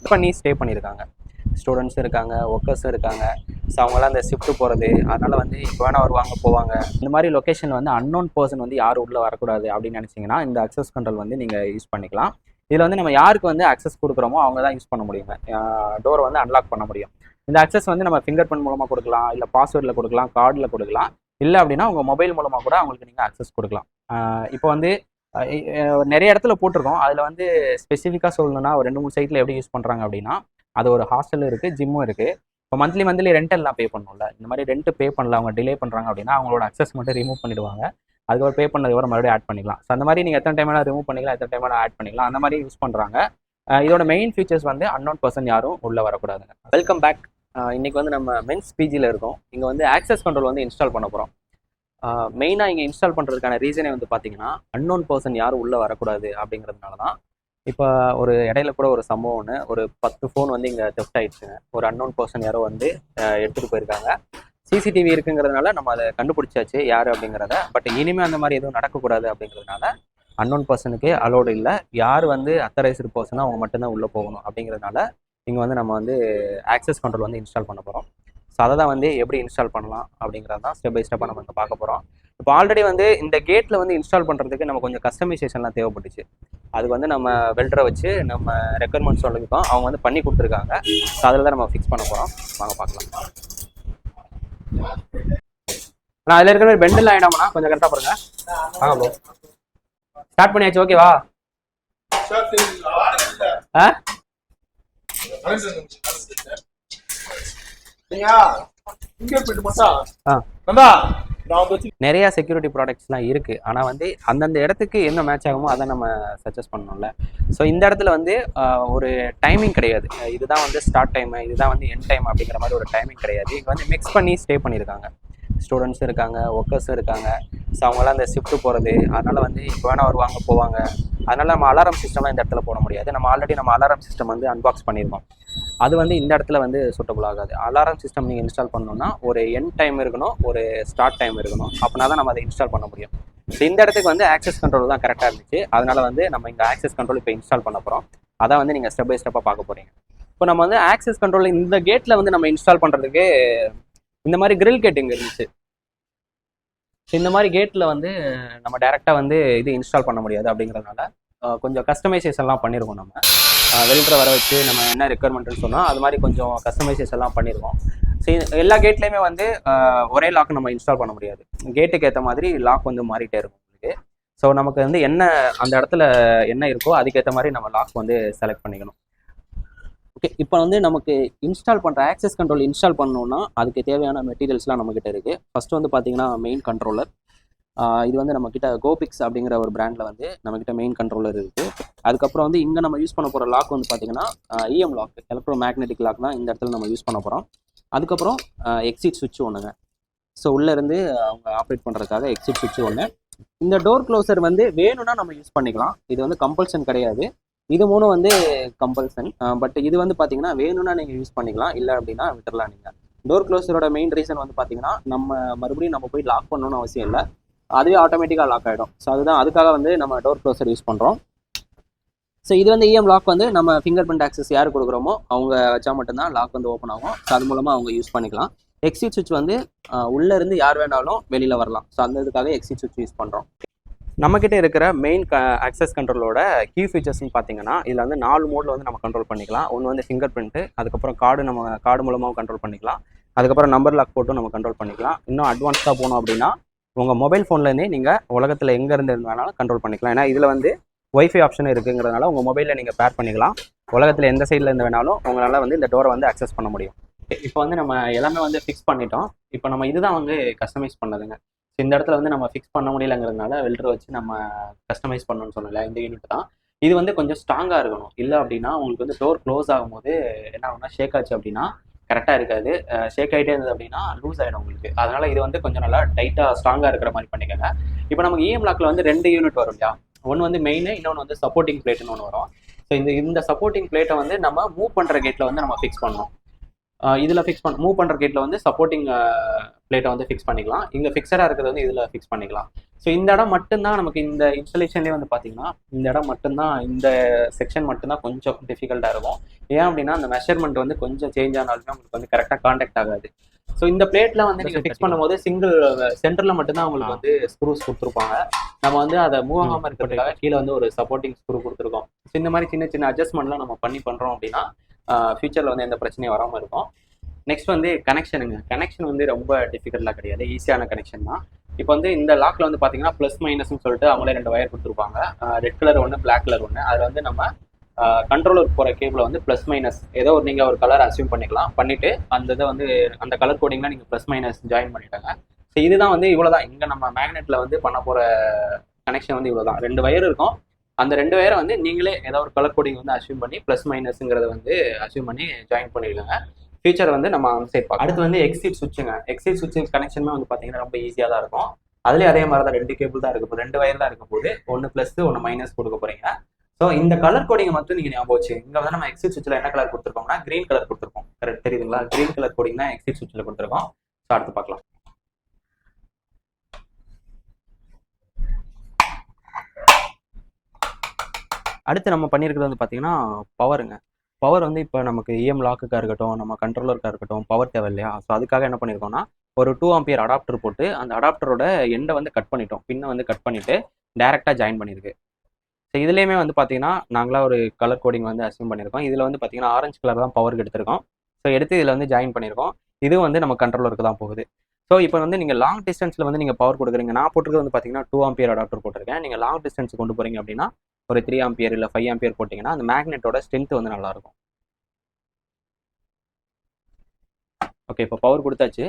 Mix பண்ணி stay பண்ணியிருக்காங்க. ஸ்டூடெண்ட்ஸும் இருக்காங்க, ஒர்க்கர்ஸும் இருக்காங்க. ஸோ அவங்களாம் அந்த ஷிஃப்ட்டு போகிறது, அதனால் வந்து இப்போ வேணால் வருவாங்க போவாங்க. இந்த மாதிரி லொக்கேஷன் வந்து அன்னோன் பர்சன் வந்து யாரும் உள்ளே வரக்கூடாது அப்படின்னு நினச்சிங்கன்னா இந்த அக்சஸ் கண்ட்ரோல் வந்து நீங்கள் யூஸ் பண்ணிக்கலாம். இதில் வந்து நம்ம யாருக்கு வந்து அக்சஸ் கொடுக்குறோமோ அவங்க தான் யூஸ் பண்ண முடியுங்க. டோரை வந்து அன்லாக் பண்ண முடியும். இந்த அக்சஸ் வந்து நம்ம ஃபிங்கர் பிரிண்ட் மூலமாக கொடுக்கலாம், இல்லை பாஸ்வேர்டில் கொடுக்கலாம், கார்டில் கொடுக்கலாம். இல்லை அப்படின்னா உங்கள் மொபைல் மூலமாக கூட அவங்களுக்கு நீங்கள் அக்சஸ் கொடுக்கலாம். இப்போ வந்து நிறைய இடத்துல போட்டிருக்கோம். அதில் வந்து ஸ்பெசிஃபிக்காக சொல்லணும்னா ஒரு 2-3 சைட்டில் எப்படி யூஸ் பண்ணுறாங்க அப்படின்னா, அது ஒரு ஹாஸ்டலும் இருக்குது, ஜிம்மும் இருக்குது. இப்போ மந்த்லி ரெண்டெல்லாம் பே பண்ணணும்ல, இந்த மாதிரி ரெண்ட் பே பண்ணல, அவங்க டிலே பண்ணுறாங்க அப்படின்னா அவங்களோட அக்சஸ் மட்டும் ரிமூவ் பண்ணிடுவாங்க. அதுக்கப்புறம் பே பண்ணதுக்கப்புறம் மறுபடியும் ஆட் பண்ணிக்கலாம். ஸோ அந்த மாதிரி நீங்கள் எத்தனை டைம் ரிமூவ் பண்ணிக்கலாம், எத்தனை டைம் ஆட் பண்ணிக்கலாம், அந்த மாதிரி யூஸ் பண்ணுறாங்க. இதோட மெயின் ஃபீச்சர்ஸ் வந்து அன்னோன் பர்சன் யாரும் உள்ளே வரக்கூடாதுங்க. Welcome back. இன்றைக்கி வந்து நம்ம மென்ஸ் பிஜியில் இருக்கோம். இங்கே வந்து ஆக்சஸ் கண்ட்ரோல் வந்து இன்ஸ்டால் பண்ண போகிறோம். மெயினாக இங்கே இன்ஸ்டால் பண்ணுறதுக்கான ரீசனே வந்து பார்த்தீங்கன்னா அன்னோன் பர்சன் யாரும் உள்ளே வரக்கூடாது அப்படிங்கிறதுனால தான். இப்போ ஒரு இடையில கூட ஒரு சம்பவம் ஒன்று, ஒரு 10 ஃபோன் வந்து இங்கே தெஃப்ட் ஆயிடுச்சுங்க. ஒரு அன்னோன் பர்சன் யாரோ வந்து எடுத்துகிட்டு போயிருக்காங்க. சிசிடிவி இருக்குங்கிறதுனால நம்ம அதை கண்டுபிடிச்சாச்சு யார் அப்படிங்கிறத. பட் இனிமேல் அந்த மாதிரி எதுவும் நடக்கக்கூடாது அப்படிங்கிறதுனால அன்னோன் பர்சனுக்கு அலோடு இல்லை. யார் வந்து அத்தரைஸ்டு பர்சனோ அவங்க மட்டும்தான் உள்ளே போகணும் அப்படிங்கிறதுனால இங்கே வந்து நம்ம வந்து ஆக்சஸ் கண்ட்ரோல் வந்து இன்ஸ்டால் பண்ண போகிறோம். ஸோ அதை தான் வந்து எப்படி இன்ஸ்டால் பண்ணலாம் அப்படிங்கிறது தான் ஸ்டெப் பை ஸ்டெப்பாக நம்ம இங்கே பார்க்க போகிறோம். இப்போ ஆல்ரெடி வந்து இந்த கேட்டில் வந்து இன்ஸ்டால் பண்ணுறதுக்கு நம்ம கொஞ்சம் கஸ்டமைசேஷன்லாம் தேவைப்பட்டுச்சு. அதுக்கு வந்து நம்ம வெல்டரை வச்சு நம்ம ரெக்குயர்மெண்ட்ஸ் சொல்லியிருக்கோம், அவங்க வந்து பண்ணி கொடுத்துருக்காங்க. ஸோ அதில் தான் நம்ம ஃபிக்ஸ் பண்ண போகிறோம். வாங்க பார்க்கலாம். நான் அதில் இருக்கிற மாதிரி பெண்டில் ஆகிடாமண்ணா கொஞ்சம் கரெக்டாக பாருங்க. வாங்க ப்ரோ, ஸ்டார்ட் பண்ணியாச்சு. ஓகேவா? நிறைய செக்யூரிட்டி ப்ராடக்ட்ஸ்லாம் இருக்கு. ஆனால் வந்து அந்தந்த இடத்துக்கு என்ன மேட்ச் ஆகுமோ அதை நம்ம சஜஸ்ட் பண்ணணும்ல. ஸோ இந்த இடத்துல வந்து ஒரு டைமிங் கிடையாது. இதுதான் வந்து ஸ்டார்ட் டைம், இதுதான் வந்து எண்ட் டைம் அப்படிங்கிற மாதிரி ஒரு டைமிங் கிடையாது. இங்கே வந்து மிக்ஸ் பண்ணி ஸ்டே பண்ணியிருக்காங்க. ஸ்டூடெண்ட்ஸும் இருக்காங்க, ஒர்க்கர்ஸும் இருக்காங்க. ஸோ அவங்களாம் அந்த ஷிஃப்ட்டு போகிறது, அதனால் வந்து இப்போ வேணால் வருவாங்க போவாங்க. அதனால் நம்ம அலாரம் சிஸ்டம்லாம் இந்த இடத்துல போட முடியாது. நம்ம ஆல்ரெடி நம்ம அலாரம் சிஸ்டம் வந்து அன்பாக்ஸ் பண்ணியிருக்கோம். அது வந்து இந்த இடத்துல வந்து சூட்டபுள் ஆகாது. அலாரம் சிஸ்டம் நீங்கள் இன்ஸ்டால் பண்ணணும்னா ஒரு எண்ட் டைம் இருக்கணும், ஒரு ஸ்டார்ட் டைம் இருக்கணும். அப்படின்னா தான் நம்ம அதை இன்ஸ்டால் பண்ண முடியும். ஸோ இந்த இடத்துக்கு வந்து ஆக்சஸ் கண்ட்ரோல் தான் கரெக்டாக இருந்துச்சு. அதனால் வந்து நம்ம இந்த ஆக்சஸ் கண்ட்ரோல் இப்போ இன்ஸ்டால் பண்ண போகிறோம். அதான் வந்து நீங்கள் ஸ்டெப் பை ஸ்டெப்பாக பார்க்க போகிறீங்க. இப்போ நம்ம வந்து ஆக்சஸ் கண்ட்ரோல் இந்த கேட்டில் வந்து நம்ம இன்ஸ்டால் பண்ணுறதுக்கு இந்த மாதிரி கிரில் கேட் இங்கே இருந்துச்சு. இந்த மாதிரி கேட்டில் வந்து நம்ம டேரெக்டாக வந்து இது இன்ஸ்டால் பண்ண முடியாது. அப்படிங்கிறதுனால கொஞ்சம் கஸ்டமைசேஷன்லாம் பண்ணியிருக்கோம். நம்ம வெல்டரை வர வச்சு நம்ம என்ன ரெக்குயர்மெண்ட்னு சொன்னால் அது மாதிரி கொஞ்சம் கஸ்டமைசேஷன்லாம் பண்ணியிருக்கோம். ஸோ எல்லா கேட்லேயுமே வந்து ஒரே லாக் நம்ம இன்ஸ்டால் பண்ண முடியாது. கேட்டுக்கு ஏற்ற மாதிரி லாக் வந்து மாறிட்டே இருக்கும் உங்களுக்கு. ஸோ நமக்கு வந்து என்ன அந்த இடத்துல என்ன இருக்கோ அதுக்கேற்ற மாதிரி நம்ம லாக் வந்து செலக்ட் பண்ணிக்கணும். ஓகே, இப்போ வந்து நமக்கு இன்ஸ்டால் பண்ணுற ஆக்சஸ் கண்ட்ரோல் இன்ஸ்டால் பண்ணணுன்னா அதுக்கு தேவையான மெட்டீரியல்ஸ்லாம் நம்மக்கிட்ட இருக்குது. ஃபஸ்ட்டு வந்து பார்த்தீங்கன்னா மெயின் கண்ட்ரோலர். இது வந்து நம்மக்கிட்ட கோபிக்ஸ் அப்படிங்கிற ஒரு பிராண்டில் வந்து நம்மக்கிட்ட மெயின் கண்ட்ரோலர் இருக்குது. அதுக்கப்புறம் வந்து இங்கே நம்ம யூஸ் பண்ண போகிற லாக் வந்து பார்த்தீங்கன்னா இஎம் லாக், எலக்ட்ரோ மேக்னெட்டிக் லாக் தான் இந்த இடத்துல நம்ம யூஸ் பண்ண போகிறோம். அதுக்கப்புறம் எக்ஸிட் சுவிட்ச் ஒன்றுங்க. ஸோ உள்ளேருந்து அவங்க ஆப்ரேட் பண்ணுறதுக்காக எக்ஸிட் சுவிட்ச் ஒன்று. இந்த டோர் க்ளோசர் வந்து வேணும்னா நம்ம யூஸ் பண்ணிக்கலாம். இது வந்து கம்பல்சன் கிடையாது. இது மூணும் வந்து கம்பல்சன். பட் இது வந்து பார்த்தீங்கன்னா வேணும்னா நீங்கள் யூஸ் பண்ணிக்கலாம், இல்லை அப்படின்னா விட்டுடலாம். நீங்கள் டோர் க்ளோசரோட மெயின் ரீசன் வந்து பார்த்தீங்கன்னா நம்ம மறுபடியும் நம்ம போய் லாக் பண்ணணும்னு அவசியம் இல்லை, அதுவே ஆட்டோமேட்டிக்காக லாக் ஆகிடும். ஸோ அதுக்காக வந்து நம்ம டோர் க்ளோசர் யூஸ் பண்ணுறோம். ஸோ இது வந்து இஎம் லாக் வந்து நம்ம ஃபிங்கர் பிரிண்ட் ஆக்சஸ் யார் கொடுக்குறோமோ அவங்க வச்சா மட்டும்தான் லாக் வந்து ஓப்பன் ஆகும். ஸோ அது மூலமாக அவங்க யூஸ் பண்ணிக்கலாம். எக்ஸிட் சுவிட்ச் வந்து உள்ளேருந்து யார் வேணாலும் வெளியில் வரலாம். ஸோ அந்த இதுக்காக எக்ஸிட் சுவிட்ச் யூஸ் பண்ணுறோம். நம்மக்கிட்ட இருக்கிற மெயின் ஆக்சஸ் கண்ட்ரோலோட கீ ஃபீச்சர்ஸ்னு பார்த்தீங்கன்னா இதில் வந்து 4 மோடில் வந்து நம்ம கண்ட்ரோல் பண்ணிக்கலாம். ஒன்று வந்து ஃபிங்கர் பிரிண்ட்டு, அதுக்கப்புறம் கார்டு மூலமாகவும் கண்ட்ரோல் பண்ணிக்கலாம். அதுக்கப்புறம் நம்பர் லாக் போட்டும் நம்ம கண்ட்ரோல் பண்ணிக்கலாம். இன்னும் அட்வான்ஸ்டாக போகணும் அப்படின்னா உங்கள் மொபைல் ஃபோன்லேருந்தே நீங்கள் உலகத்தில் எங்கேருந்து இருந்தாலும் கண்ட்ரோல் பண்ணிக்கலாம். ஏன்னா இதில் வந்து ஒய்ஃபை ஆப்ஷன் இருக்குங்கிறதுனால உங்கள் மொபைலில் நீங்கள் பேர் பண்ணிக்கலாம். உலகத்தில் எந்த சைடில் இருந்து வேணாலும் உங்களால் வந்து இந்த டோரை வந்து அக்சஸ் பண்ண முடியும். இப்போ வந்து நம்ம எல்லாமே வந்து ஃபிக்ஸ் பண்ணிட்டோம். இப்போ நம்ம இதுதான் வந்து கஸ்டமைஸ் பண்ணதுங்க. இந்த இடத்துல வந்து நம்ம ஃபிக்ஸ் பண்ண முடியலங்கிறதுனால வெல்டரை வச்சு நம்ம கஸ்டமைஸ் பண்ணணும்னு சொன்னல இந்த யூனிட் தான். இது வந்து கொஞ்சம் ஸ்ட்ராங்காக இருக்கணும். இல்லை அப்படின்னா உங்களுக்கு வந்து டோர் க்ளோஸ் ஆகும்போது என்ன ஆகும்னா ஷேக் ஆச்சு அப்படின்னா கரெக்டாக இருக்காது. ஷேக் ஆகிட்டே இருந்தது அப்படின்னா லூஸ் ஆகிடும் உங்களுக்கு. அதனால் இது வந்து கொஞ்சம் நல்லா டைட்டாக ஸ்ட்ராங்காக இருக்கிற மாதிரி பண்ணிக்கோங்க. இப்போ நமக்கு இஎம் லாக்கில் வந்து 2 யூனிட் வரும் இல்லையா? ஒன்று வந்து மெயின், இன்னொன்று வந்து சப்போர்ட்டிங் பிளேட்னு ஒன்று வரும். ஸோ இந்த சப்போர்ட்டிங் பிளேட்டை வந்து நம்ம மூவ் பண்ணுற கேட்டில் வந்து நம்ம ஃபிக்ஸ் பண்ணணும். இதில் மூவ் பண்ணுற கேட்டில் வந்து சப்போர்ட்டிங் பிளேட்டை வந்து ஃபிக்ஸ் பண்ணிக்கலாம். இங்கே ஃபிக்ஸடாக இருக்கிறது வந்து இதில் ஃபிக்ஸ் பண்ணிக்கலாம். ஸோ இந்த இடம் மட்டும்தான் நமக்கு இந்த இன்ஸ்டலேஷன்லேயே வந்து பார்த்தீங்கன்னா இந்த இடம் மட்டும்தான், இந்த செக்ஷன் மட்டும்தான் கொஞ்சம் டிஃபிகல்ட்டாக இருக்கும். ஏன் அப்படின்னா அந்த மெஷர்மெண்ட் வந்து கொஞ்சம் சேஞ்ச் ஆனாலுமே உங்களுக்கு வந்து கரெக்டாக காண்டாக்ட் ஆகாது. ஸோ இந்த பிளேட்ல வந்து நீங்கள் ஃபிக்ஸ் பண்ணும்போது சிங்கிள் சென்டரில் மட்டும்தான் உங்களுக்கு வந்து ஸ்க்ரூஸ் கொடுத்துருப்பாங்க. நம்ம வந்து அதை மூவ் ஆகாமல் இருக்கிறதுக்காக கீழே வந்து ஒரு சப்போர்ட்டிங் ஸ்க்ரூ கொடுத்துருக்கோம். ஸோ இந்த மாதிரி சின்ன சின்ன அட்ஜஸ்ட்மெண்ட்லாம் நம்ம பண்ணுறோம் அப்படின்னா ஃபியூச்சரில் வந்து எந்த பிரச்சனையும் வராமல் இருக்கும். நெக்ஸ்ட் வந்து கனெக்ஷனுங்க. கனெக்ஷன் வந்து ரொம்ப டிஃபிகல்ட்டாக கிடையாது, ஈஸியான கனெக்ஷன் தான். இப்போ வந்து இந்த லாக்ல வந்து பார்த்தீங்கன்னா ப்ளஸ் மைனஸ்னு சொல்லிட்டு அவங்களே 2 வயர் கொடுத்துருப்பாங்க. ரெட் கலர் ஒன்று, பிளாக் கலர் ஒன்று. அதில் வந்து நம்ம கண்ட்ரோலர் போகிற கேபிளை வந்து ப்ளஸ் மைனஸ் ஏதோ ஒரு நீங்கள் ஒரு கலர் அசியூம் பண்ணிக்கலாம். பண்ணிவிட்டு அந்த இதை வந்து அந்த கலர் கோடிங்கில் நீங்கள் ப்ளஸ் மைனஸ் ஜாயின் பண்ணிட்டாங்க. ஸோ இதுதான் வந்து இவ்வளோ தான். இங்கே நம்ம மேக்னெட்டில் வந்து பண்ண போகிற கனெக்ஷன் வந்து இவ்வளோ தான். 2 வயர் இருக்கும். அந்த 2 வயரை வந்து நீங்களே ஏதோ ஒரு கலர் கோடிங் வந்து அசியூம் பண்ணி ப்ளஸ் மைனஸுங்கிறத வந்து அசியூம் பண்ணி ஜாயின் பண்ணிடுங்க. ஃபியூச்சர் வந்து நம்ம அந்த சைட் பார்க்கலாம். அடுத்து வந்து எக்ஸிட் சுவிட்சுங்க. எக்ஸிட் சுவிட்ச் கனெக்ஷனுமே வந்து பார்த்தீங்கன்னா ரொம்ப ஈஸியாக தான் இருக்கும். அதுலேயே அதே மாதிரி தான் 2 கேபிள் தான் இருக்கும், 2 வயர் தான் இருக்கும் போது, ஒன்று ப்ளஸ் ஒன்று மைனஸ் கொடுக்க போறீங்க. ஸோ இந்த கலர் கோடிங்கை மட்டும் நீங்கள் ஞாபகம் வச்சு, இங்கே வந்து நம்ம எக்ஸிட் சுவிட்சில் என்ன கலர் கொடுத்துருக்கோம்னா கிரீன் கலர் கொடுத்துருக்கோம். கரெக்ட், தெரியுதுங்களா? கிரீன் கலர் கோடிங் தான் எக்ஸிட் சுவிட்சில் கொடுத்துருக்கோம். ஸோ அடுத்து பார்க்கலாம். அடுத்து நம்ம பண்ணியிருக்கிறது வந்து பார்த்தீங்கன்னா பவருங்க. பவர் வந்து இப்போ நமக்கு இஎம் லாக்குக்காக இருக்கட்டும், நம்ம கண்ட்ரோலருக்காக இருக்கட்டும், பவர் தேவை இல்லையா? ஸோ அதுக்காக என்ன பண்ணியிருக்கோம்னா ஒரு 2 ஆம்பியர் அடாப்டர் போட்டு அந்த அடாப்டரோட எண்டை வந்து கட் பண்ணிட்டோம். பின்னை வந்து கட் பண்ணிவிட்டு டேரெக்டாக ஜாயின் பண்ணியிருக்கு. ஸோ இதுலேயுமே வந்து பார்த்தீங்கன்னா நாங்களாக ஒரு கலர் கோடிங் வந்து அசியூம் பண்ணியிருக்கோம். இதில் வந்து பார்த்தீங்கன்னா ஆரஞ்சு கலர் தான் பவருக்கு எடுத்திருக்கோம். ஸோ எடுத்து இதில் வந்து ஜாயின் பண்ணியிருக்கோம். இது வந்து நம்ம கண்ட்ரோலருக்கு தான் போகுது. ஸோ இப்போ வந்து நீங்கள் லாங் டிஸ்டன்ஸில் வந்து நீங்கள் பவர் கொடுக்குறீங்க. நான் போட்டிருக்கிறது வந்து பார்த்தீங்கன்னா 2 ஆம்பியர் அடாப்டர் போட்டிருக்கேன். நீங்கள் லாங் டிஸ்டன்ஸ் கொண்டு போகிறீங்க அப்படின்னா ஒரு 3 ஆம்பியர் இல்லை 5 ஆம்பியர் போட்டிங்கன்னா அந்த மேக்னெட்டோட ஸ்ட்ரென்த் வந்து நல்லாயிருக்கும். ஓகே, இப்போ பவர் கொடுத்தாச்சு.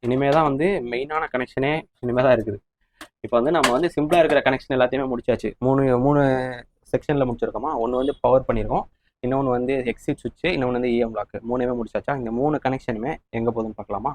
இனிமே தான் வந்து மெயினான கனெக்ஷனே இனிமேல் தான் இருக்குது. இப்போ வந்து நம்ம வந்து சிம்பிளாக இருக்கிற கனெக்ஷன் எல்லாத்தையுமே முடிச்சாச்சு. மூணு செக்ஷனில் முடிச்சிருக்கோமா. ஒன்று வந்து பவர் பண்ணியிருக்கோம், இன்னொன்று வந்து எக்ஸிட் சுவிட்சு, இன்னொன்று வந்து இஎம் லாக்கு. 3மே முடிச்சாச்சா? இந்த 3 கனெக்ஷனுமே எங்கே போகுதுன்னு பார்க்கலாமா?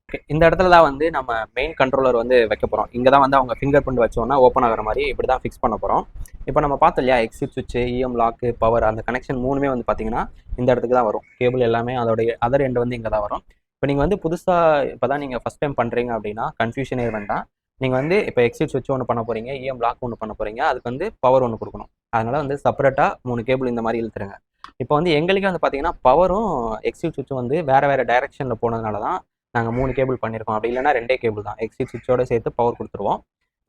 ஓகே, இந்த இடத்துல தான் வந்து நம்ம மெயின் கண்ட்ரோலர் வந்து வைக்க போகிறோம். இங்கே தான் வந்து அவங்க ஃபிங்கர் பிரிண்ட் வச்சோன்னா ஓப்பன் ஆகிற மாதிரி இப்படி தான் ஃபிக்ஸ் பண்ண போகிறோம். இப்போ நம்ம பார்த்தோம் இல்லையா, எக்ஸிட் சுவிட்சு, இஎம் லாக்கு, பவர், அந்த கனெக்ஷன் 3மே வந்து பார்த்தீங்கன்னா இந்த இடத்துக்கு தான் வரும். கேபிள் எல்லாமே அதோடைய அதர் எண்டு வந்து இங்கே தான் வரும். இப்போ நீங்கள் வந்து புதுசாக இப்போ தான் நீங்கள் ஃபஸ்ட் டைம் பண்ணுறீங்க அப்படின்னா கன்ஃபியூஷனே வேண்டாம். நீங்கள் வந்து இப்போ எக்ஸிட் சுவிட்ச் ஒன்று பண்ண போகிறீங்க, இஎம் லாக் ஒன்று பண்ண போகிறீங்க, அதுக்கு வந்து பவர் ஒன்று கொடுக்கணும். அதனால் வந்து செப்பரேட்டாக 3 கேபிள் இந்த மாதிரி இழுத்துருங்க. இப்போ வந்து எங்களுக்கு வந்து பார்த்தீங்கன்னா பவரும் எக்ஸிட் சுவிட்சும் வந்து வேறு டைரெக்ஷனில் போனதுனால தான் நாங்கள் 3 கேபிள் பண்ணியிருக்கோம். அப்படி இல்லைனா 2 கேபிள் தான். எக்ஸிட் சுவிட்சோட சேர்த்து பவர் கொடுத்துருவோம்.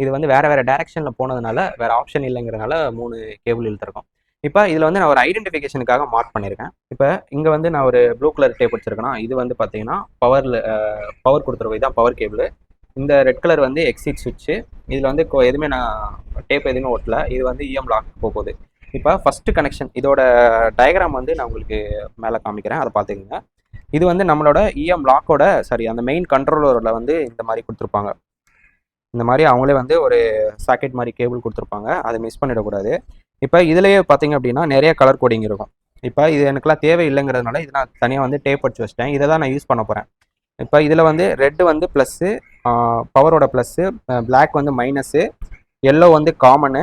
இது வந்து வேறு டைரெக்ஷனில் போனதுனால வேறு ஆப்ஷன் இல்லைங்கிறதுனால 3 கேபிள் இழுத்துருக்கோம். இப்போ இதில் வந்து நான் ஒரு ஐடென்டிஃபிகேஷனுக்காக மார்க் பண்ணியிருக்கேன். இப்போ இங்கே வந்து நான் ஒரு ப்ளூ கலர் டேப் வச்சுருக்கேன்னா இது வந்து பார்த்தீங்கன்னா பவர் கொடுத்துருவோம். இதுதான் பவர் கேபிள். இந்த ரெட் கலர் வந்து எக்ஸிட் சுவிட்சு. இதில் வந்து எதுவுமே நான் டேப் எதுவுமே ஒட்டல. இது வந்து இஎம் லாக் போகுது. இப்போ ஃபஸ்ட்டு கனெக்ஷன் இதோட டயக்ராம் வந்து நான் உங்களுக்கு மேலே காமிக்கிறேன், அதை பார்த்துக்கோங்க. இது வந்து நம்மளோட இஎம் லாக்கோட அந்த மெயின் கண்ட்ரோலரில் வந்து இந்த மாதிரி கொடுத்துருப்பாங்க. இந்த மாதிரி அவங்களே வந்து ஒரு சாக்கெட் மாதிரி கேபிள் கொடுத்துருப்பாங்க, அதை மிஸ் பண்ணிடக்கூடாது. இப்போ இதுலேயே பார்த்தீங்க அப்படின்னா நிறைய கலர் கோடிங் இருக்கும். இப்போ இது எனக்குலாம் தேவை இல்லைங்கிறதுனால இது நான் தனியாக வந்து டேப் அடிச்சு வச்சிட்டேன். இதை தான் நான் யூஸ் பண்ண போகிறேன். இப்போ இதில் வந்து ரெட்டு வந்து ப்ளஸ்ஸு, பவரோட ப்ளஸ்ஸு, பிளாக் வந்து மைனஸு, எல்லோ வந்து காமனு,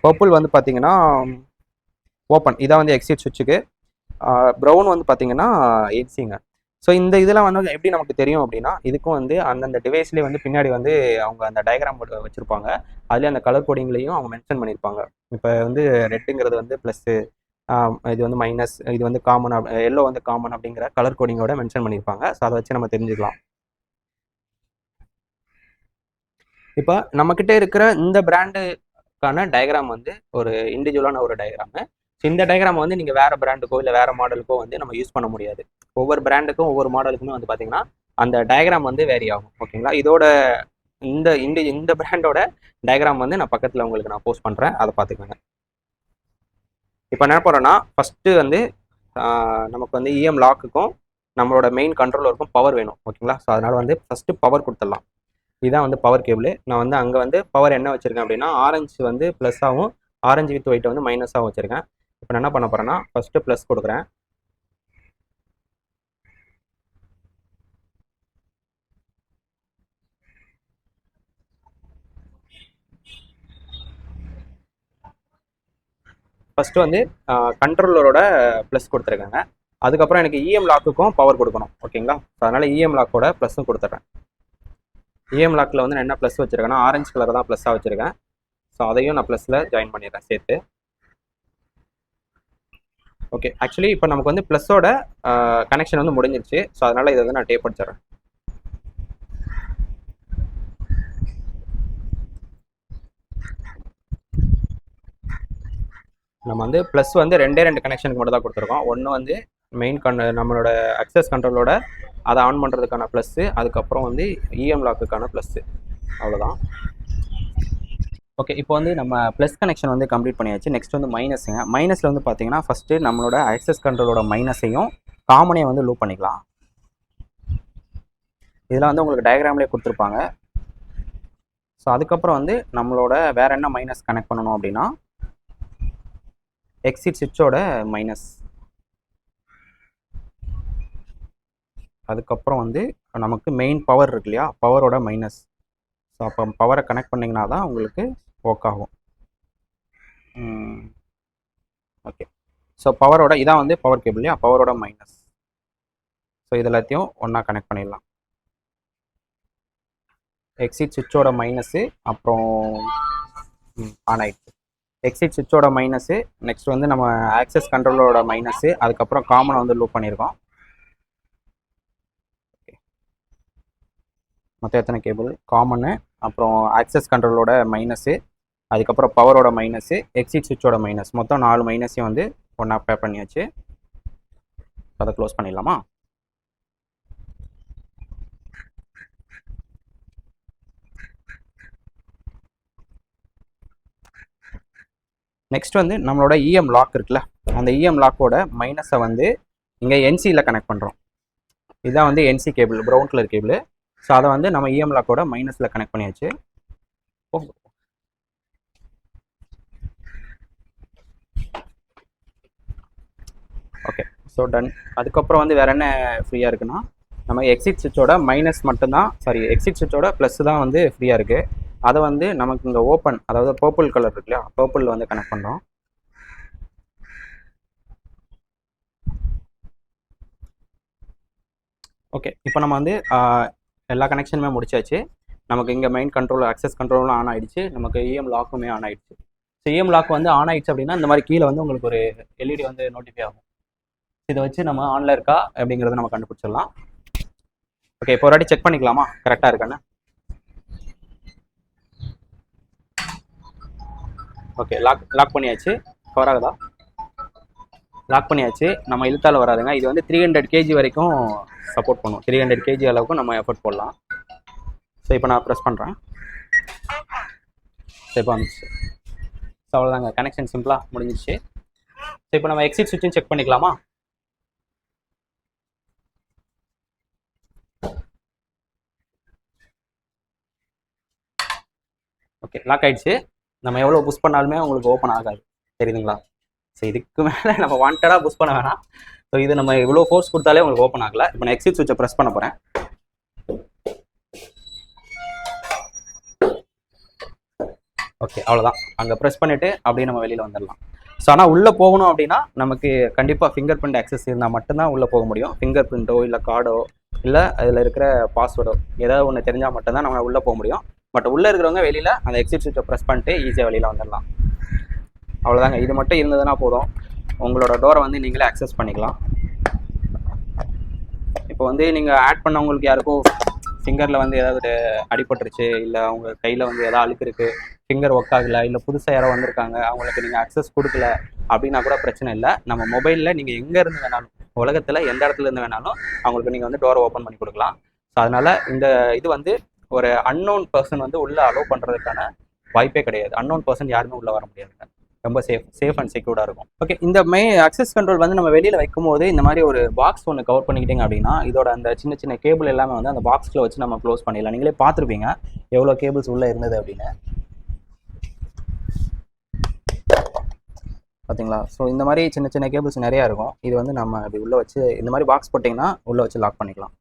பர்பிள் வந்து பார்த்தீங்கன்னா ஓப்பன். இதான் வந்து எக்ஸிட் சுவிட்சுக்கு. ப்ரௌன் வந்து பார்த்தீங்கன்னா ஏசிங்க. ஸோ இந்த இதெல்லாம் வந்து எப்படி நமக்கு தெரியும் அப்படின்னா இதுக்கும் வந்து அந்தந்த டிவைஸ்லேயே வந்து பின்னாடி வந்து அவங்க அந்த டயக்ராம் வச்சுருப்பாங்க. அதுலேயே அந்த கலர் கோடிங்லேயும் அவங்க மென்ஷன் பண்ணியிருப்பாங்க. இப்போ வந்து ரெட்டுங்கிறது வந்து ப்ளஸ்ஸு, இது வந்து மைனஸ், இது வந்து காமன், எல்லோ வந்து காமன் அப்படிங்கிற கலர் கோடிங்கோட மென்ஷன் பண்ணியிருப்பாங்க. ஸோ அதை வச்சு நம்ம தெரிஞ்சுக்கலாம். இப்போ நம்மக்கிட்ட இருக்கிற இந்த பிராண்டுக்கான டயக்ராம் வந்து ஒரு இண்டிவிஜுவலான ஒரு டயக்ராமு. ஸோ இந்த டயக்ராம் வந்து நீங்கள் வேறு பிராண்டுக்கோ இல்லை வேறு மாடலுக்கோ வந்து நம்ம யூஸ் பண்ண முடியாது. ஒவ்வொரு பிராண்டுக்கும் ஒவ்வொரு மாடலுக்குமே வந்து பார்த்தீங்கன்னா அந்த டயக்ராம் வந்து வேரி ஆகும். ஓகேங்களா? இதோட இந்த பிராண்டோட டயக்ராம் வந்து நான் பக்கத்தில் உங்களுக்கு நான் போஸ்ட் பண்ணுறேன், அதை பார்த்துக்கோங்க. இப்போ என்ன போகிறேன்னா ஃபஸ்ட்டு வந்து நமக்கு வந்து இஎம் லாக்குக்கும் நம்மளோட மெயின் கண்ட்ரோலருக்கும் பவர் வேணும். ஓகேங்களா? ஸோ அதனால் வந்து ஃபஸ்ட்டு பவர் கொடுத்துடலாம். இதுதான் வந்து பவர் கேபிள். நான் வந்து அங்கே வந்து பவர் என்ன வச்சுருக்கேன் அப்படின்னா ஆரஞ்சு வந்து ப்ளஸ்ஸாகவும் ஆரஞ்சு வித் ஒயிட் வந்து மைனஸாகவும் வச்சுருக்கேன். இப்போ நான் என்ன பண்ண போகிறேன்னா ஃபஸ்ட்டு ப்ளஸ் கொடுக்குறேன். ஃபஸ்ட்டு வந்து கண்ட்ரோலரோட ப்ளஸ் கொடுத்துருக்காங்க. அதுக்கப்புறம் எனக்கு இஎம் லாக்குக்கும் பவர் கொடுக்கணும். ஓகேங்களா? ஸோ அதனால் இஎம் லாக்கோட ப்ளஸும் கொடுத்துட்றேன். இஎம் லாக்கில் வந்து நான் என்ன ப்ளஸ் வச்சுருக்கேன்னா ஆரஞ்சு கலர் தான் ப்ளஸ்ஸாக வச்சுருக்கேன். ஸோ அதையும் நான் ப்ளஸில் ஜாயின் பண்ணிடுறேன் சேர்த்து. ஓகே, ஆக்சுவலி இப்போ நமக்கு வந்து ப்ளஸோட கனெக்ஷன் வந்து முடிஞ்சிருச்சு. ஸோ அதனால் இதை வந்து நான் டேப் அடிச்சிடறேன். நம்ம வந்து ப்ளஸ் வந்து ரெண்டு கனெக்ஷனுக்கு மட்டும் தான் கொடுத்துருக்கோம். ஒன்று வந்து மெயின் நம்மளோட அக்சஸ் கண்ட்ரோலோட அதை ஆன் பண்ணுறதுக்கான ப்ளஸ்ஸு, அதுக்கப்புறம் வந்து இஎம் லாக்குக்கான ப்ளஸ்ஸு, அவ்வளோதான். ஓகே, இப்போ வந்து நம்ம ப்ளஸ் கனெக்ஷன் வந்து கம்ப்ளீட் பண்ணியாச்சு. நெக்ஸ்ட் வந்து மைனஸுங்க. மைனஸில் வந்து பார்த்தீங்கன்னா ஃபஸ்ட்டு நம்மளோட ஆக்சஸ் கண்ட்ரோலோட மைனஸையும் காமனையும் வந்து லூப் பண்ணிக்கலாம். இதெல்லாம் வந்து உங்களுக்கு டயக்ராம்லேயே கொடுத்துருப்பாங்க. ஸோ அதுக்கப்புறம் வந்து நம்மளோட வேறு என்ன மைனஸ் கனெக்ட் பண்ணணும் அப்படின்னா எக்ஸிட் சுவிட்சோட மைனஸ், அதுக்கப்புறம் வந்து நமக்கு மெயின் பவர் இருக்கு இல்லையா, பவரோட மைனஸ். ஸோ அப்போ பவரை கனெக்ட் பண்ணிங்கன்னா தான் உங்களுக்கு ஒர்க் ஆகும். ஓகே, ஸோ பவரோட இதான் வந்து பவர் கேபிள் இல்லையா, பவரோட மைனஸ். ஸோ இது எல்லாத்தையும் ஒன்றா கனெக்ட் பண்ணிடலாம். எக்ஸிட் சுவிட்சோட மைனஸு, அப்புறம் ஆன் ஆகிடுச்சு. எக்ஸிட் சுவிட்சோட மைனஸு, நெக்ஸ்ட் வந்து நம்ம ஆக்சஸ் கண்ட்ரோலோட மைனஸு, அதுக்கப்புறம் காமனை வந்து லூப் பண்ணியிருக்கோம். ஓகே, மொத்தம் எத்தனை கேபிள்? காமனு, அப்புறம் ஆக்சஸ் கண்ட்ரோலோட மைனஸு, அதுக்கப்புறம் பவரோட மைனஸு, எக்ஸிட் சுவிட்சோட மைனஸ், மொத்தம் 4 மைனஸையும் வந்து ஒன்றா பே பண்ணியாச்சு. அதை க்ளோஸ் பண்ணிடலாமா? நெக்ஸ்ட் வந்து நம்மளோட இஎம் லாக் இருக்குல்ல, அந்த இஎம் லாக்கோட மைனஸை வந்து இங்கே என்சியில் கனெக்ட் பண்ணுறோம். இதுதான் வந்து NC cable, brown colour cable. So அதை வந்து நம்ம இஎம் லாக்கோட மைனஸில் கனெக்ட் பண்ணியாச்சு. Okay, so done. அதுக்கப்புறம் வந்து வேறு என்ன ஃப்ரீயாக இருக்குன்னா நம்ம எக்ஸிட் சுவிட்சோட மைனஸ் மட்டும்தான், சாரி எக்ஸிட் சுவிட்சோட ப்ளஸ் தான் வந்து ஃப்ரீயாக இருக்குது. அதை வந்து நமக்கு இங்கே ஓப்பன், அதாவது பர்பிள் கலர் இருக்கு இல்லையா, பர்பிளில் வந்து கனெக்ட் பண்ணுறோம். ஓகே, இப்போ நம்ம வந்து எல்லா கனெக்ஷனுமே முடிச்சாச்சு. நமக்கு இங்கே மெயின் கண்ட்ரோல் ஆக்சஸ் கண்ட்ரோலும் ஆன் ஆகிடுச்சு, நமக்கு இஎம் லாக்குமே ஆன் ஆகிடுச்சு. ஸோ இஎம் லாக் வந்து ஆன் ஆகிடுச்சு அப்படின்னா இந்த மாதிரி கீழே வந்து உங்களுக்கு ஒரு எல்இடி வந்து நோட்டிஃபை ஆகும். இதை வச்சு நம்ம ஆனில் இருக்கா அப்படிங்கிறத நம்ம கண்டுபிடிச்சிடலாம். ஓகே, இப்போ ஒரு வாட்டி செக் பண்ணிக்கலாமா கரெக்டாக இருக்கான்னு? ஓகே, லாக் பண்ணியாச்சு. கவர் ஆகுதா? லாக் பண்ணியாச்சு. நம்ம இழுத்தால வராதுங்க. இது வந்து 300 kg வரைக்கும் சப்போர்ட் பண்ணும். 300 kg அளவுக்கு நம்ம எஃபர்ட் போடலாம். ஸோ இப்போ நான் ப்ரெஸ் பண்ணுறேன். ஸோ இப்போ வந்துச்சு. ஸோ அவ்வளோதாங்க, கனெக்ஷன் சிம்பிளாக முடிஞ்சிச்சு. ஸோ இப்போ நம்ம எக்ஸிட் சுவிட்சும் செக் பண்ணிக்கலாமா? ஓகே, லாக் ஆகிடுச்சு. நம்ம எவ்வளோ புஷ் பண்ணாலுமே உங்களுக்கு ஓப்பன் ஆகாது, தெரியுதுங்களா? ஸோ இதுக்கு மேலே நம்ம வாண்டடாக புஷ் பண்ண வேணாம். ஸோ இது நம்ம இவ்வளோ ஃபோர்ஸ் கொடுத்தாலே உங்களுக்கு ஓப்பன் ஆகலை. இப்போ நான் எக்ஸிட் சுவிட்சை ப்ரெஸ் பண்ண போகிறேன். ஓகே, அவ்வளோதான். அங்கே ப்ரெஸ் பண்ணிவிட்டு அப்படியே நம்ம வெளியில் வந்துடலாம். ஸோ ஆனால் உள்ளே போகணும் அப்படின்னா நமக்கு கண்டிப்பாக ஃபிங்கர் பிரிண்ட் ஆக்சஸ் இருந்தால் மட்டும்தான் உள்ளே போக முடியும். ஃபிங்கர் பிரிண்ட்டோ இல்லை கார்டோ இல்லை அதில் இருக்கிற பாஸ்வேர்டோ ஏதாவது ஒன்று தெரிஞ்சால் மட்டும்தான் நம்ம உள்ளே போக முடியும். பட் உள்ளே இருக்கிறவங்க வெளியில் அந்த எக்ஸிட் சுவிட்சை ப்ரெஸ் பண்ணிட்டு ஈஸியாக வெளியில் வந்துடலாம். அவ்வளோதாங்க, இது மட்டும் இருந்ததுன்னா போதும், உங்களோட டோரை வந்து நீங்களே அக்சஸ் பண்ணிக்கலாம். இப்போ வந்து நீங்கள் ஆட் பண்ணவங்களுக்கு யாருக்கும் ஃபிங்கரில் வந்து ஏதாவது அடிபட்டுருச்சு, இல்லை அவங்க கையில் வந்து ஏதாவது அழுக்கு இருக்குது, ஃபிங்கர் ஒர்க் ஆகலை, இல்லை புதுசாக யாரோ வந்திருக்காங்க அவங்களுக்கு நீங்கள் அக்சஸ் கொடுக்கல அப்படின்னா கூட பிரச்சனை இல்லை. நம்ம மொபைலில் நீங்கள் எங்கேருந்து வேணாலும், உலகத்தில் எந்த இடத்துலேருந்து வேணாலும் அவங்களுக்கு நீங்கள் வந்து டோரை ஓப்பன் பண்ணி கொடுக்கலாம். ஸோ அதனால் இந்த இது வந்து ஒரு அன்னோன் பர்சன் வந்து உள்ளே அலோவ் பண்ணுறதுக்கான வாய்ப்பே கிடையாது. அன்னோன் பர்சன் யாருமே உள்ளே வர முடியாதுங்க. ரொம்ப சேஃப் அண்ட் செக்யூர்டாக இருக்கும். ஓகே, இந்த அக்சஸ் கண்ட்ரோல் வந்து நம்ம வெளியில் வைக்கும்போது இந்த மாதிரி ஒரு பாக்ஸ் ஒன்று கவர் பண்ணிக்கிட்டீங்க அப்படின்னா இதோட அந்த சின்ன சின்ன கேபிள் எல்லாமே வந்து அந்த பாக்ஸில் வச்சு நம்ம க்ளோஸ் பண்ணிடலாம். நீங்களே பார்த்துருப்பீங்க எவ்வளோ கேபிள்ஸ் உள்ளே இருந்தது அப்படின்னு, பார்த்தீங்களா? ஸோ இந்த மாதிரி சின்ன சின்ன கேபிள்ஸ் நிறையா இருக்கும். இது வந்து நம்ம அப்படி உள்ளே வச்சு இந்த மாதிரி பாக்ஸ் போட்டிங்கன்னா உள்ளே வச்சு லாக் பண்ணிக்கலாம்.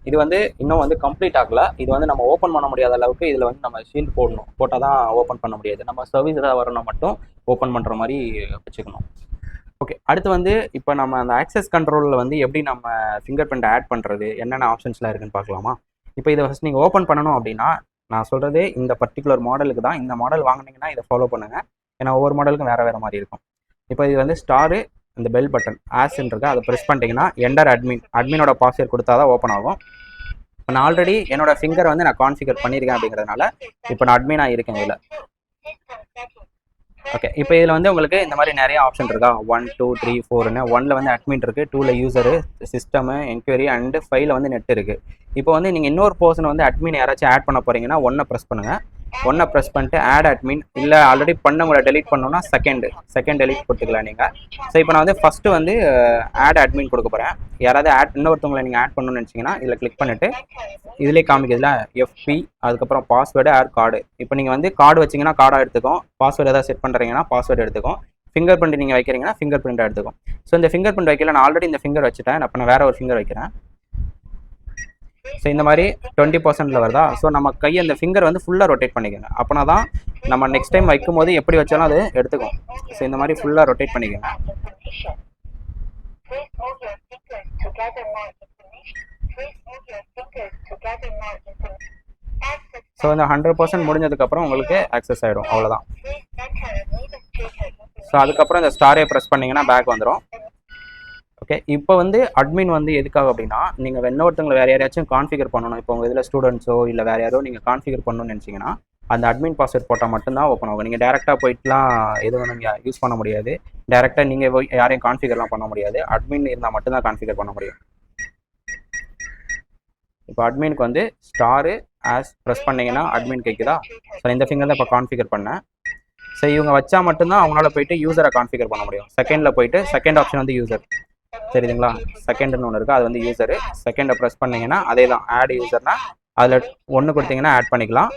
இது வந்து இன்னும் வந்து கம்ப்ளீட் ஆகல. இது வந்து நம்ம ஓப்பன் பண்ண முடியாத அளவுக்கு இதில் வந்து நம்ம ஷீல்ட் போடணும். போட்டால் தான் ஓப்பன் பண்ண முடியாது. நம்ம சர்வீஸ் ஏதாவது வரணும் மட்டும் ஓப்பன் பண்ணுற மாதிரி வச்சுக்கணும். ஓகே, அடுத்து வந்து இப்போ நம்ம அந்த ஆக்சஸ் கண்ட்ரோலில் வந்து எப்படி நம்ம ஃபிங்கர் பிரிண்ட் ஆட் பண்ணுறது, என்னென்ன ஆப்ஷன்ஸ்லாம் இருக்குன்னு பார்க்கலாமா? இப்போ இதை ஃபஸ்ட் நீங்கள் ஓப்பன் பண்ணணும் அப்படின்னா, நான் சொல்கிறது இந்த பர்டிகுலர் மாடலுக்கு தான். இந்த மாடல் வாங்கினீங்கன்னா இதை ஃபாலோ பண்ணுங்கள். ஏன்னா ஒவ்வொரு மாடலுக்கும் வேறு மாதிரி இருக்கும். இப்போ இது வந்து ஸ்டாரு, இந்த பெல் பட்டன் ஆஸ்ன்னு இருக்கு, அதை ப்ரெஸ் பண்ணிட்டீங்கன்னா என்டர் அட்மினோட பாஸ்வேர்ட் கொடுத்தா தான் ஓப்பன் ஆகும். இப்போ நான் ஆல்ரெடி என்னோட ஃபிங்கரை வந்து நான் கான்ஃபிகர் பண்ணியிருக்கேன் அப்படிங்கிறதுனால இப்போ நான் அட்மினாக இருக்கேன் இதில். ஓகே, இப்போ இதில் வந்து உங்களுக்கு இந்த மாதிரி நிறைய ஆப்ஷன் இருக்கா, 1 2 3 4ன்னு. 1ல் வந்து அட்மின் இருக்குது, 2ல் யூசரு, சிஸ்டமு, என்கொயரி அண்டு 5ல் வந்து நெட் இருக்குது. இப்போ வந்து நீங்கள் இன்னொரு பர்சன் வந்து அட்மின் யாராச்சும் ஆட் பண்ண போகிறீங்கன்னா 1 ப்ரெஸ் பண்ணுங்கள். 1 ப்ரெஸ் பண்ணிட்டு ஆட் அட்மின், இல்லை ஆல்ரெடி பண்ணவங்களை டெலிட் பண்ணணும்னா செகண்ட் டெலிட் கொடுத்துக்கலாம் நீங்கள். ஸோ இப்போ நான் வந்து ஃபஸ்ட்டு வந்து ஆட் அட்மின் கொடுக்க போகிறேன். யாராவது இன்னொருத்தவங்களை நீங்கள் ஆட் பண்ணணும்னு நினச்சிங்கன்னா இதில் கிளிக் பண்ணிவிட்டு இதிலே காமிக்கிறதுல எஃப்பி, அதுக்கப்புறம் பாஸ்வேர்டு ஆட் கார்டு. இப்போ நீங்கள் வந்து கார்டு வச்சிங்கன்னா கார்டாக எடுத்துக்கும், பாஸ்வேர்டு ஏதாவது செட் பண்ணுறீங்கன்னா பாஸ்வேர்டு எடுத்துக்கும், ஃபிங்கர் பிரிண்ட் நீங்கள் வைக்கிறீங்கன்னா ஃபிங்கர் பிரிண்ட் எடுத்துக்கும். ஸோ இந்த ஃபிங்கர் பிரிண்ட் வைக்கல, நான் ஆல்ரெடி இந்த ஃபிங்கர் வச்சுட்டேன், அப்போ நான் வேறு ஒரு ஃபிங்கர் வைக்கிறேன். ஸோ இந்த மாதிரி 20%ல் வருதா? ஸோ நம்ம கையை அந்த ஃபிங்கர் வந்து ஃபுல்லாக ரொட்டேட் பண்ணிக்கோங்க. அப்போனா தான் நம்ம நெக்ஸ்ட் டைம் வைக்கும் போது எப்படி வச்சாலும் அது எடுத்துக்கும். ஸோ இந்த மாதிரி ஃபுல்லாக ரொட்டேட் பண்ணிக்கோங்க. ஸோ இந்த 100% முடிஞ்சதுக்கப்புறம் உங்களுக்கு ஆக்சஸ் ஆகிடும், அவ்வளோதான். ஸோ அதுக்கப்புறம் இந்த ஸ்டாரே ப்ரெஸ் பண்ணிங்கன்னா பேக் வந்துடும். ஓகே, இப்போ வந்து அட்மின் வந்து எதுக்காக அப்படின்னா, நீங்கள் இன்னொருத்தவங்களை வேறு யாரையாச்சும் கான்ஃபிகர் பண்ணணும். இப்போ உங்கள் இதில் ஸ்டூடெண்ட்ஸோ இல்லை வேறு யாரோ நீங்கள் கான்ஃபிகர் பண்ணணும்னு நினச்சிங்கன்னா அந்த அட்மின் பாஸ்வேர்ட் போட்டால் மட்டும்தான் ஓப்பன் ஆகும். நீங்கள் டேரெக்டாக போயிட்டுலாம் எதுவும் நீங்கள் யூஸ் பண்ண முடியாது. டேரெக்டாக நீங்கள் யாரையும் கான்ஃபிகர்லாம் பண்ண முடியாது. அட்மின் இருந்தால் மட்டும்தான் கான்ஃபிகர் பண்ண முடியும். இப்போ அட்மினுக்கு வந்து ஸ்டாரு ஆஸ் ப்ரெஸ் பண்ணிங்கன்னா அட்மின் கேட்குதா? ஸோ இந்த ஃபிங்கர் தான் இப்போ கான்ஃபிகர் பண்ணேன். ஸோ இவங்க வச்சா மட்டும்தான் அவங்களால போயிட்டு யூசரை கான்ஃபிகர் பண்ண முடியும். செகண்டில் போயிட்டு செகண்ட் ஆப்ஷன் வந்து யூசர், சரிங்களா? செகண்ட்னு ஒன்று இருக்குது, அது வந்து யூசரு. செகண்டை ப்ரெஸ் பண்ணிங்கன்னா அதே தான் ஆட் யூசர்னா அதில் 1 கொடுத்தீங்கன்னா ஆட் பண்ணிக்கலாம்,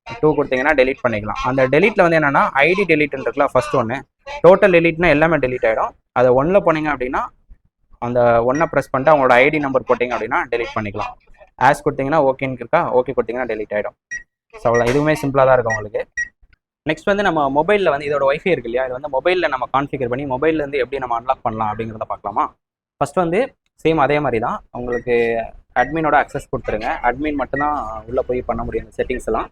2 கொடுத்தீங்கன்னா டெலிட் பண்ணிக்கலாம். அந்த டெலிட்டில் வந்து என்னென்னா ஐடி டெலிட்னு இருக்குல்ல, ஃபஸ்ட் ஒன்று டோட்டல் டெலிட்னா எல்லாமே டெலிட் ஆகிடும். அதை 1ல் போனீங்க அப்படின்னா அந்த 1 ப்ரெஸ் பண்ணிட்டு அவங்களோட ஐடி நம்பர் போட்டிங்க அப்படின்னா டெலிட் பண்ணிக்கலாம். ஆஸ் கொடுத்தீங்கன்னா ஓகேன்னு இருக்கா, ஓகே கொடுத்தீங்கன்னா டெலிட் ஆகிடும். ஸோ அவ்வளோ, இதுவுமே சிம்பிளாக தான் இருக்கும் உங்களுக்கு. நெக்ஸ்ட் வந்து நம்ம மொபைலில் வந்து இதோட வைஃபை இருக்கு இல்லையா, இது வந்து மொபைலில் நம்ம கான்ஃபிகர் பண்ணி மொபைல்லேருந்து எப்படி நம்ம அன்லாக் பண்ணலாம் அப்படிங்கிறத பார்க்கலாமா? ஃபஸ்ட் வந்து சேம் அதே மாதிரி தான், உங்களுக்கு அட்மினோட அக்சஸ் கொடுத்துருங்க. அட்மின் மட்டும்தான் உள்ளே போய் பண்ண முடியும் இந்த செட்டிங்ஸ் எல்லாம்.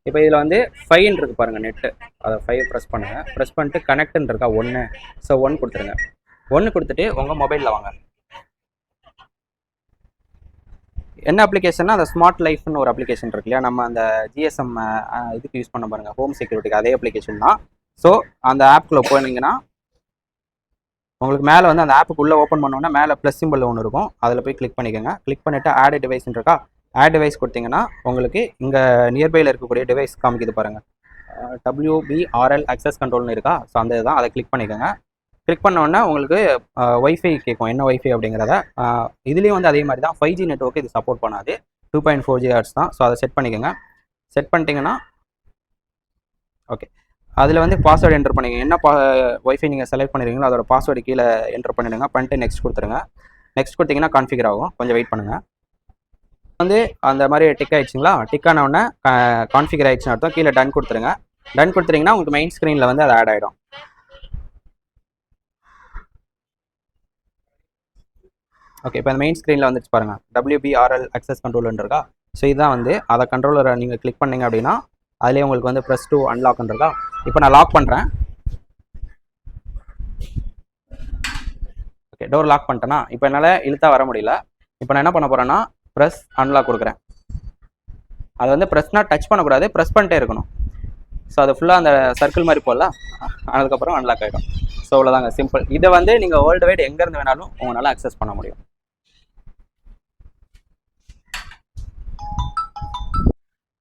இப்போ இதில் வந்து 5 இருக்குது பாருங்கள், நெட்டு, அதை 5 ப்ரெஸ் பண்ணுங்கள். ப்ரெஸ் பண்ணிட்டு கனெக்ட்னு இருக்கா 1, ஸோ 1 கொடுத்துருங்க. 1 கொடுத்துட்டு உங்கள் மொபைலில் வாங்க. என்ன அப்ளிகேஷன்னா அந்த ஸ்மார்ட் லைஃப்னு ஒரு அப்ளிகேஷன் இருக்கு இல்லையா, நம்ம அந்த ஜிஎஸ்எம் இதுக்கு யூஸ் பண்ண பாருங்கள், ஹோம் செக்யூரிட்டிக்கு, அதே அப்ளிகேஷன் தான். ஸோ அந்த ஆப்புக்குள்ளே போனீங்கன்னா உங்களுக்கு மேலே வந்து அந்த ஆப்புக்குள்ளே ஓப்பன் பண்ணோன்னா மேலே ப்ளஸ் சிம்பிள் ஒன்று இருக்கும், அதில் போய் கிளிக் பண்ணிக்கோங்க. கிளிக் பண்ணிவிட்டு ஆட் டிவைஸ்ன்னு இருக்கா, ஆட் டிவைஸ் கொடுத்தீங்கன்னா உங்களுக்கு இங்கே நியர்பையில் இருக்கக்கூடிய டிவைஸ் காமிக்குது பாருங்கள், WBRL அக்சஸ் கண்ட்ரோல்னு இருக்கா. ஸோ அந்த இதுதான், அதை கிளிக் பண்ணிக்கோங்க. கிளிக் பண்ணோன்னா உங்களுக்கு வைஃபை கேட்கும், என்ன வைஃபை அப்படிங்கிறத. இதுலேயும் வந்து அதே மாதிரி தான், 5G நெட்வொர்க்கு இது சப்போர்ட் பண்ணாது, 2.4 GHz தான். ஸோ அதை செட் பண்ணிக்கோங்க. செட் பண்ணிட்டீங்கன்னா ஓகே, அதில் வந்து பாஸ்வேர்டு என்டர் பண்ணிக்கோங்க. என்ன வைஃபை நீங்கள் செலக்ட் பண்ணிடுறீங்களோ அதோட பாஸ்வேர்டு கீழே என்டர் பண்ணிவிடுங்க. பண்ணிட்டு நெக்ஸ்ட் கொடுத்துருங்க. நெக்ஸ்ட் கொடுத்தீங்கன்னா கான்ஃபிகர் ஆகும், கொஞ்சம் வெயிட் பண்ணுங்கள். வந்து அந்த மாதிரி டிக் ஆகிடுச்சிங்களா, டிக் ஆன உடனே கான்ஃபிகர் ஆகிடுச்சுன்னு அர்த்தம். கீழே டன் கொடுத்துருங்க. டன் கொடுத்துட்டிங்கன்னா உங்களுக்கு மெயின் ஸ்க்ரீனில் வந்து அது ஆட் ஆகிடும். ஓகே, இப்போ அந்த மெயின் ஸ்க்ரீனில் வந்துச்சு பாருங்கள், WBRL அக்சஸ் கண்ட்ரோல்னு இருக்கா. ஸோ இதுதான் வந்து அதை கண்ட்ரோலரை நீங்கள் கிளிக் பண்ணிங்க அப்படின்னா அதிலே உங்களுக்கு வந்து ப்ரெஸ் டு அன்லாக்னு இருக்கா. இப்போ நான் லாக் பண்ணுறேன். ஓகே, டோர் லாக் பண்ணிட்டேன்னா இப்போ என்னால் இழுத்தா வர முடியல. இப்போ நான் என்ன பண்ண போகிறேன்னா ப்ரெஸ் அன்லாக் கொடுக்குறேன். அது வந்து ப்ரெஸ்னால் டச் பண்ணக்கூடாது, ப்ரெஸ் பண்ணிட்டே இருக்கணும். ஸோ அது ஃபுல்லாக அந்த சர்க்கிள் மாதிரி போடல, அதுக்கப்புறம் அன்லாக் ஆகிடும். ஸோ அவ்வளோதாங்க, சிம்பிள். இதை வந்து நீங்கள் வேர்ல்டு வைடு எங்கேருந்து வேணாலும் உங்களால் அக்சஸ் பண்ண முடியும்.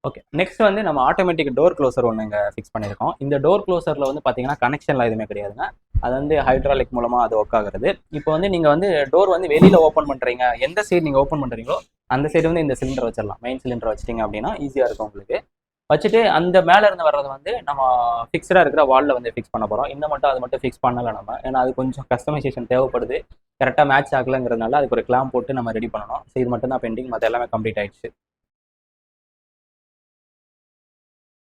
ஓகே, நெக்ஸ்ட் வந்து நம்ம ஆட்டோமேட்டிக் டோர் க்ளோசர் ஒன்று இங்கே ஃபிக்ஸ் பண்ணியிருக்கோம். இந்த டோர் க்ளோசரில் வந்து பார்த்தீங்கன்னா கனெக்ஷன்லாம் எதுவுமே கிடையாதுங்க. அது வந்து ஹைட்ராலிக் மூலமாக அது ஒர்க் ஆகுறது. இப்போ வந்து நீங்கள் வந்து டோர் வந்து வெளியில் ஓப்பன் பண்ணுறீங்க, எந்த சைடு நீங்கள் ஓப்பன் பண்ணுறீங்களோ அந்த சைடு வந்து இந்த சிலிண்டர் வச்சிடலாம். மெயின் சிலிண்டர் வச்சிட்டிங்க அப்படின்னா ஈஸியாக இருக்கும் உங்களுக்கு. வச்சுட்டு அந்த மேலே இருந்து வர்றது வந்து நம்ம ஃபிக்ஸ்டாக இருக்கிற வாலில் வந்து ஃபிக்ஸ் பண்ண போகிறோம். இந்த மட்டும் அது மட்டும் ஃபிக்ஸ் பண்ணலை நம்ம, ஏன்னா அது கொஞ்சம் கஸ்டமைசேஷன் தேவைப்படுது. கரெக்டாக மேட்ச் ஆகலைங்கிறதுனால அதுக்கு ஒரு கிளாம்ப் போட்டு நம்ம ரெடி பண்ணணும். ஸோ இது மட்டும் தான் பெண்டிங், மற்ற எல்லாமே கம்ப்ளீட் ஆகிடுச்சு.